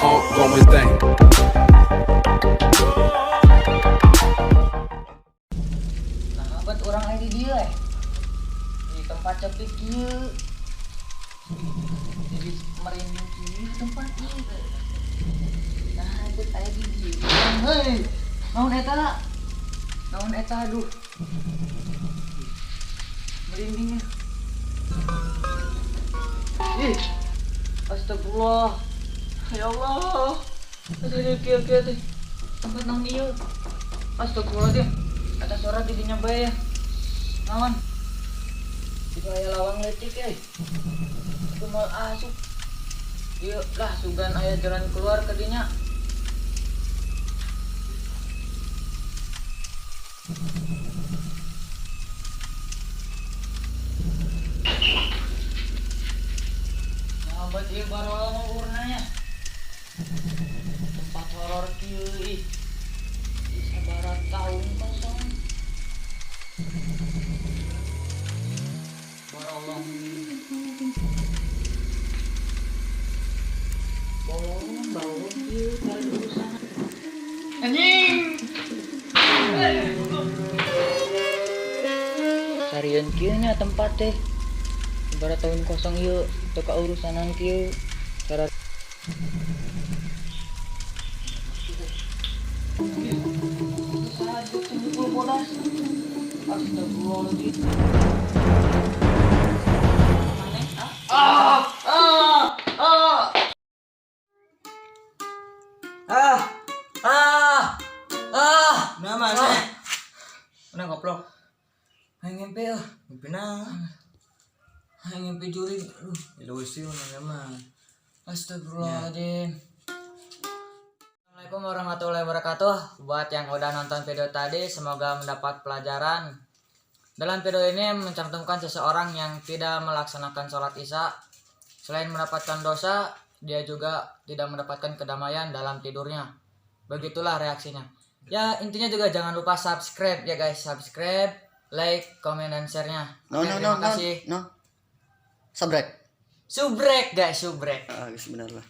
ongoing thing. Nah, abad orang lagi dia di tempat cepik kieu. Jadi merinding kieu tempat ieu. Nah, abad aya di dieu. Hei, naon eta? Naon eta aduh. Merindingnya. Ih. Astagfirullah. Ya Allah. Aduh kieu teh. Tempat naon ieu? Astagfirullahaladzim. Atas suara di dinya bae ya. Naon? Itu aya lawang letik Itu mal asup. Ieu lah sugan aya jalan keluar ke dinya. Nah, buat ieu baru mau urnanya. Tempat horor kieu ih. Sabarat tahun kosong. Barolong. Bolong kieu kali urusan. Anjing. Sarian kieu nya tempat teh. Sabarat tahun kosong ieu teu ka urusanan kieu. Cara Astagfirullahaladzim. Nama sih? Mana goblok? Hanya ngimpi ya, ngimpi hanya ngimpi juri. Aduh, ilusi mana? Astagfirullahaladzim. Assalamualaikum warahmatullahi wabarakatuh. Buat yang udah nonton video tadi, semoga mendapat pelajaran. Dalam video ini mencantumkan seseorang yang tidak melaksanakan sholat isya. Selain mendapatkan dosa, dia juga tidak mendapatkan kedamaian dalam tidurnya. Begitulah reaksinya. Ya intinya juga jangan lupa subscribe ya guys. Subscribe, like, comment, dan share-nya. Terima kasih. Subrek Subrek guys, subrek. Sebenarnya